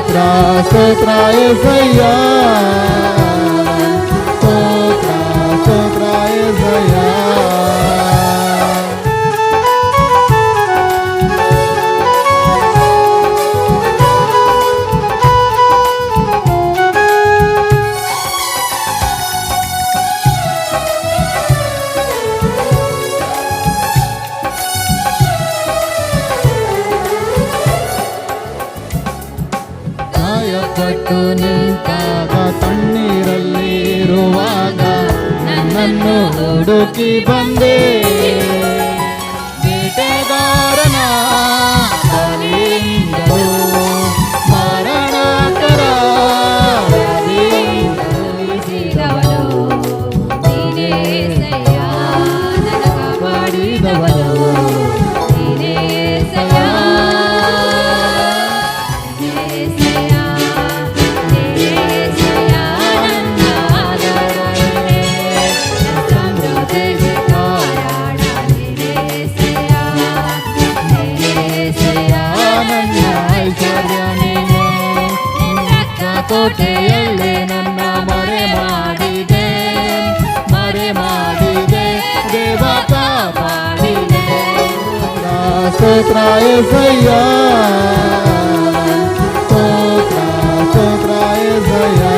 ಸ್ತೋತ್ರ ಸ್ತೋತ್ರ యేసయ్యా ಸ್ತೋತ್ರ ಸ್ತೋತ್ರ యేసయ్యా ಪಟ್ಟು ನಿಂತಾಗ ತಣ್ಣೀರಲ್ಲಿರುವಾಗ ನನ್ನನ್ನು ಹುಡುಕಿ ಬಂದೆ ಬೇಟೆಗಾರನ ಬಲಿಯಿಂದಲೂ ಮರಣಕರ ಉಳಿಸಿದವನು ನೀನೇ యేసయ్యಾ ನನ್ನ ಕಾಪಾಡಿದವನು ನೀನೇ యేసయ్యಾ ಕೋಟೆಯಲ್ಲಿ ನನ್ನ ಮರೆ ಮಾಡಿದೆ ದೇವ ಕಾಪಾಡಿದೆ ಸ್ತೋತ್ರ యేసయ్యಾ ಸ್ತೋತ್ರ ಸ್ತೋತ್ರ యేసయ్యా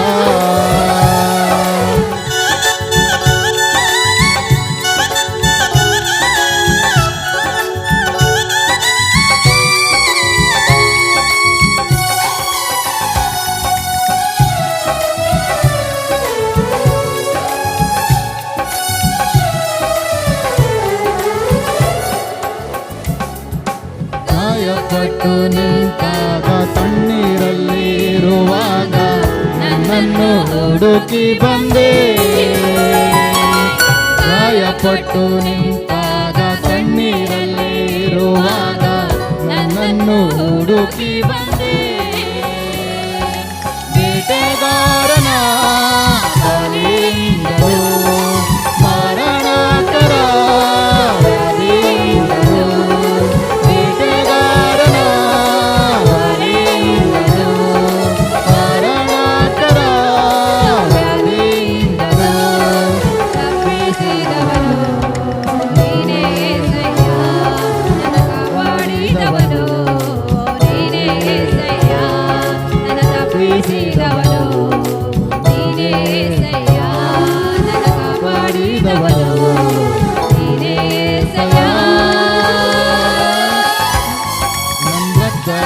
ಪಟ್ಟು ನಿಂತಾಗ ತಣ್ಣೀರಲ್ಲಿರುವಾಗ ನನ್ನನ್ನು ಹುಡುಕಿ ಬಂದೆ ಗಾಯಪಟ್ಟು ನಿಂತಾಗ ತಣ್ಣೀರಲ್ಲಿರುವಾಗ ನನ್ನನ್ನು ಹುಡುಕಿ ಬಂದೆ ಬೇಟೆಗಾರನ ಬಲಿಯಿಂದಲೂ ಮರಣಕರ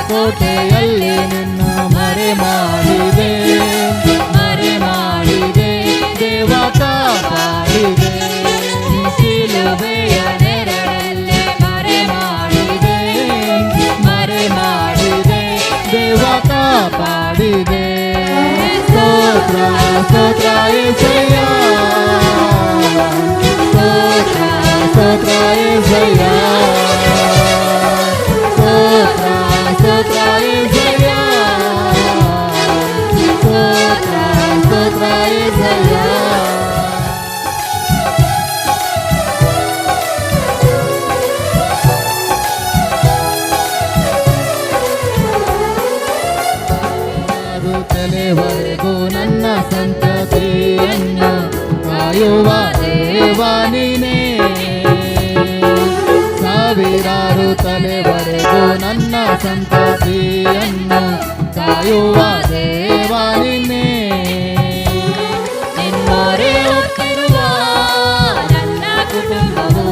ಕೋಟೆಯಲ್ಲಿ ನಿನ್ನ ಮರೆ ಮಾಡಿದೆ ದೇವ ಕಾಪಾಡಿದೆ ಶಿಲುಬೆಯ ನೆರಳಲ್ಲಿ ಮರೆ ಮಾಡಿದೆ ದೇವ ಕಾಪಾಡಿದೆ ಸ್ತೋತ್ರ ಸ್ತೋತ್ರ యేసయ్యಾ ಸ್ತೋತ್ರ ಸ್ತೋತ್ರ యేసయ్యా స్తోత్ర యేసయ్యా స్తోత్ర యేసయ్యా ತಲೆವರೆಗೂ ನನ್ನ ಸಂತತಿಯನ್ನು ಕಾಯುವ ದೇವ ನೀನೇ ಸಾವಿರಾರು ತಲೆವರೆಗೂ ನನ್ನ ಸಂತತಿಯನ್ನು ಕಾಯುವ ದೇವ ನೀನೇ ನಿನ್ನೊರೆ ಹೊತ್ತಿರುವ ನನ್ನ ಕುಟುಂಬವು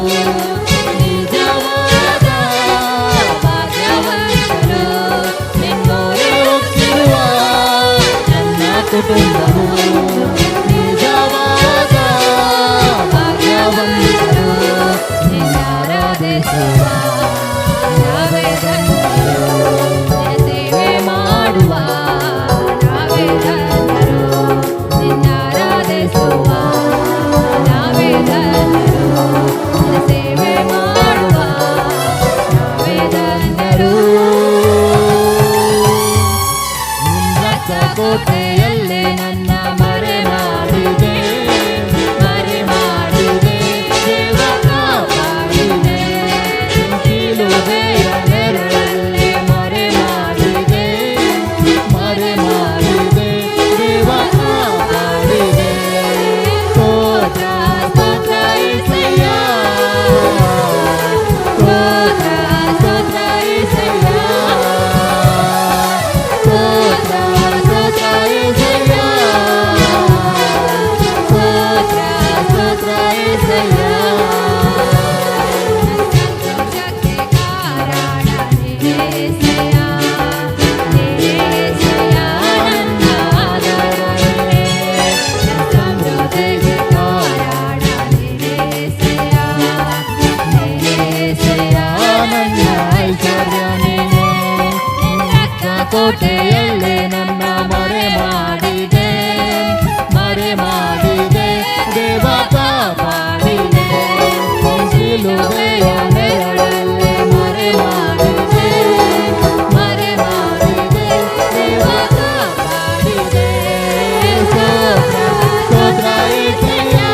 ನಿಜವಾದ ಭಾಗ್ಯವಂತರು ನಿನ್ನೊರೆ ಹೊತ್ತಿರುವ ನನ್ನ ಕುಟುಂಬವು ನಿಜವಾದ ಭಾಗ್ಯವಂತರು ನಿನ್ನಾರಾಧಿಸುವ ನಾವೇ ಧನ್ಯರು ಸೇವೆ ಮಾಡುವ ನಾವೇ ಧನ್ಯರು ನಿನ್ನಾರಾಧಿಸುವ ನಾವೇ ಧನ್ಯರು ಸೇವೆ ಮಾಡುವ ನಾವೇ ಧನ್ಯರು ಕೋಟೆಯಲ್ಲಿ ನನ್ನ ಕೋಟೆಯಲ್ಲಿ ನನ್ನ ಮರೆ ಮಾಡಿದೆ ದೇವ ಕಾಪಾಡಿದೆ ಶಿಲುಬೆಯ ನೆರಳಲ್ಲಿ ಮರೆ ಮಾಡಿದೆ ದೇವ ಕಾಪಾಡಿದೆ ಸ್ತೋತ್ರ ಸ್ತೋತ್ರ ಸ್ತೋತ್ರ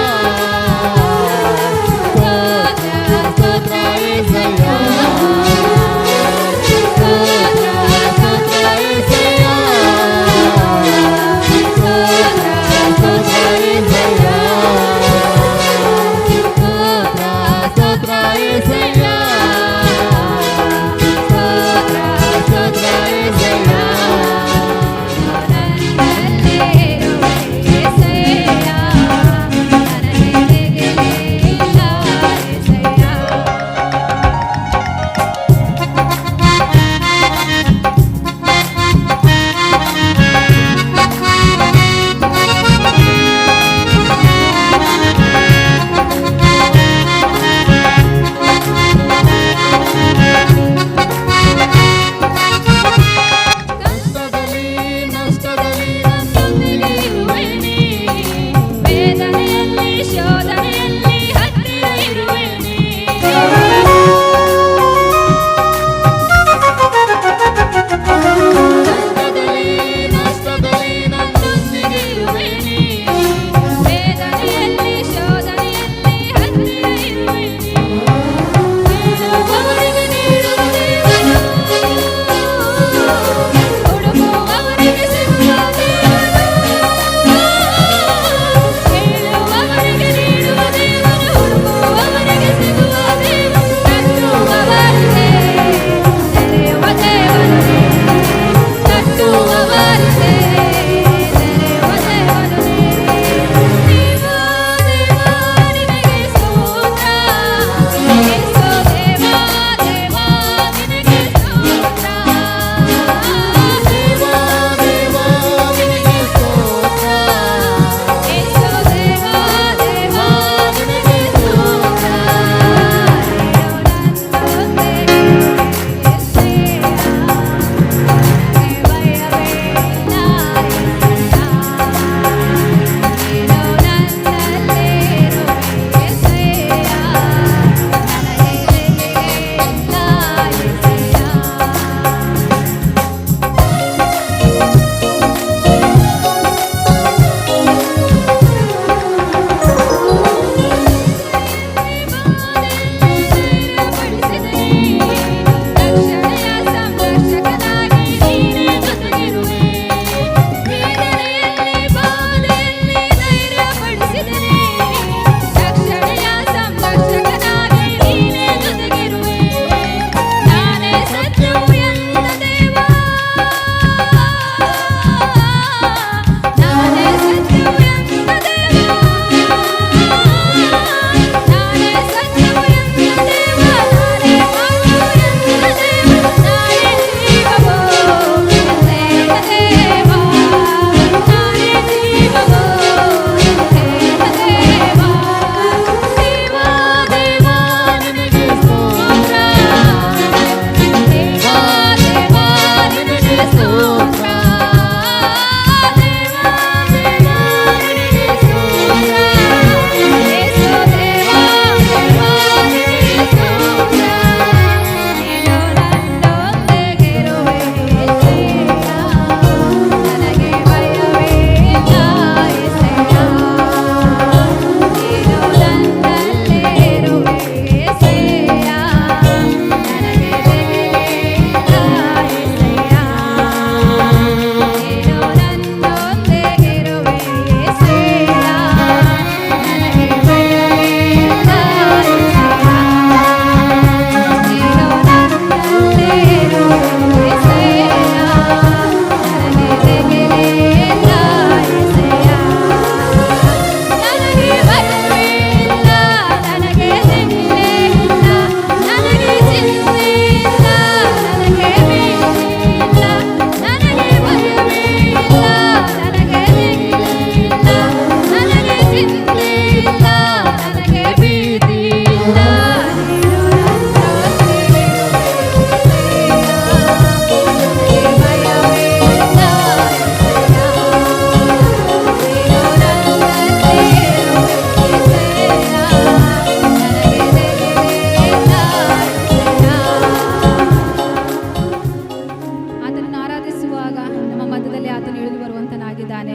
ಆತನು ಇಳಿದು ಬರುವಂತನಾಗಿದ್ದಾನೆ.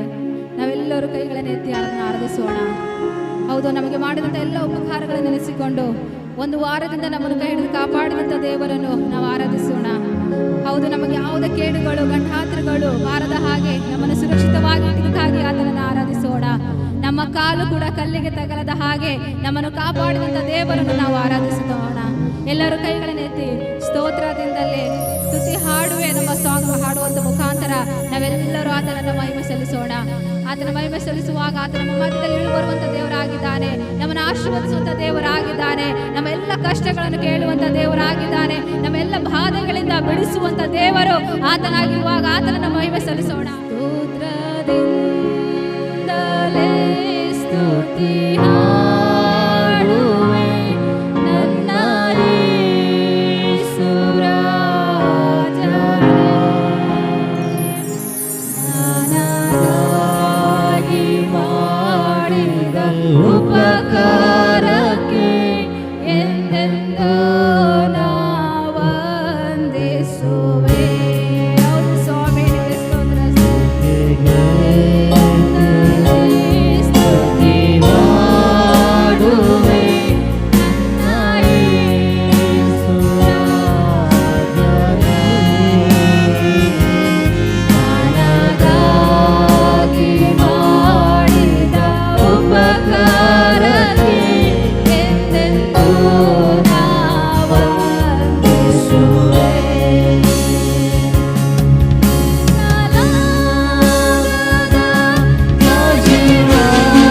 ನಾವೆಲ್ಲರೂ ಕೈಗಳನ್ನು ಎತ್ತಿ ಆತನ ಆರಾಧಿಸೋಣ. ಹೌದು, ನಮಗೆ ಮಾಡಿದಂಥ ಎಲ್ಲ ಉಪಕಾರಗಳನ್ನು ನೆನೆಸಿಕೊಂಡು ಒಂದು ವಾರದಿಂದ ನಮ್ಮನ್ನು ಕೈ ಹಿಡಿದು ಕಾಪಾಡಿದಂಥ ದೇವರನ್ನು ನಾವು ಆರಾಧಿಸೋಣ. ಹೌದು, ನಮಗೆ ಯಾವುದೇ ಕೇಡುಗಳು ಗಂಡಾಂತರಗಳು ಬಾರದ ಹಾಗೆ ನಮ್ಮನ್ನು ಸುರಕ್ಷಿತವಾಗಿ ಇಟ್ಟಿದ್ದಕ್ಕಾಗಿ ಆತನನ್ನು ಆರಾಧಿಸೋಣ. ನಮ್ಮ ಕಾಲು ಕೂಡ ಕಲ್ಲಿಗೆ ತಗಲದ ಹಾಗೆ ನಮ್ಮನ್ನು ಕಾಪಾಡಿದಂಥ ದೇವರನ್ನು ನಾವು ಆರಾಧಿಸೋಣ. ಎಲ್ಲರೂ ಕೈಗಳನ್ನು ಎತ್ತಿ ಸ್ತೋತ್ರದಿಂದಲೇ ಸ್ತುತಿ ಹಾಡುವೆ ನಮ್ಮ ಸಾಂಗ್ ಹಾಡುವಂಥ ಮುಖಾಂತರ ನಾವೆಲ್ಲರೂ ಆತನನ್ನು ಮಹಿಮೆ ಸಲ್ಲಿಸೋಣ. ಆತನ ಮಹಿಮೆ ಸಲ್ಲಿಸುವಾಗ ಆತ ನಮ್ಮ ಮಧ್ಯದಲ್ಲಿ ಇಳಿದು ಬರುವಂಥ ದೇವರಾಗಿದ್ದಾನೆ, ನಮ್ಮನ್ನು ಆಶೀರ್ವದಿಸುವಂಥ ದೇವರಾಗಿದ್ದಾನೆ, ನಮ್ಮ ಎಲ್ಲ ಕಷ್ಟಗಳನ್ನು ಕೇಳುವಂಥ ದೇವರಾಗಿದ್ದಾನೆ, ನಮ್ಮೆಲ್ಲ ಬಾಧೆಗಳಿಂದ ಬಿಡಿಸುವಂಥ ದೇವರು ಆತನಾಗಿರುವಾಗ ಆತನನ್ನು ಮಹಿಮೆ ಸಲ್ಲಿಸೋಣ. ಸ್ತೋತ್ರದಿಂದಲೇ ಸ್ತುತಿ ಹಾಡುವೆ ನನ್ನ ಯೇಸು ರಾಜನೇ. ನನಗಾಗಿ ಮಾಡಿದ ಉಪಕಾರಕ್ಕೆ ಎಂದೆಂದೂ ನಾ ವಂದಿಸುವೆ. ಹೌದು ಸ್ವಾಮಿ, ನಿನಗೆ ಸ್ತೋತ್ರ. ಸ್ತುತಿ ಮಾಡುವೆ ನನ್ನ ಯೇಸು ರಾಜನೇ. ನನಗಾಗಿ ಮಾಡಿದ ಉಪಕಾರಕ್ಕೆ ಎಂದೆಂದೂ ನಾ ವಂದಿಸುವೆ. ಸಾಲಾಗದ ಆಶೀರ್ವಾದಗಳ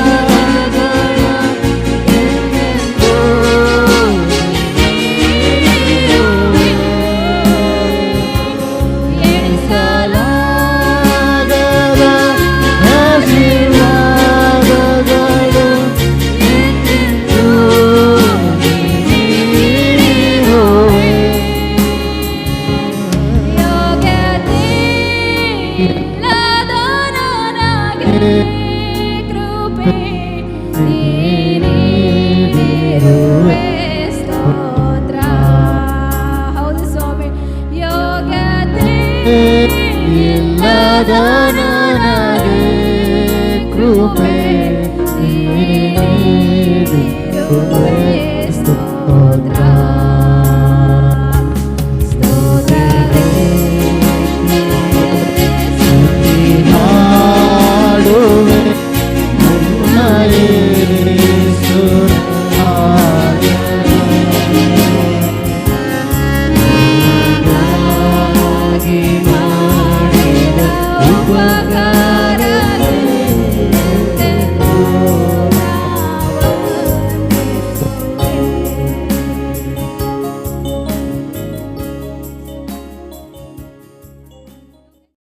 ಎಂದೆಂದೂ ನೀಡಿರುವೆ. ಎಣಿಸಲಾಗದ ಆಶೀರ್ವಾದಗಳು ಎಂದೆಂದೂ ನೀಡಿರುವೆ. ಯೋಗ್ಯತೆ ಇಲ್ಲದ ನನಗೆ ಕೃಪೆ ನೀಡಿರುವೆ. ಸ್ತೋತ್ರ. ಹೌದು ಸ್ವಾಮಿ, ಯೋಗ್ಯತೆ ಇಲ್ಲದ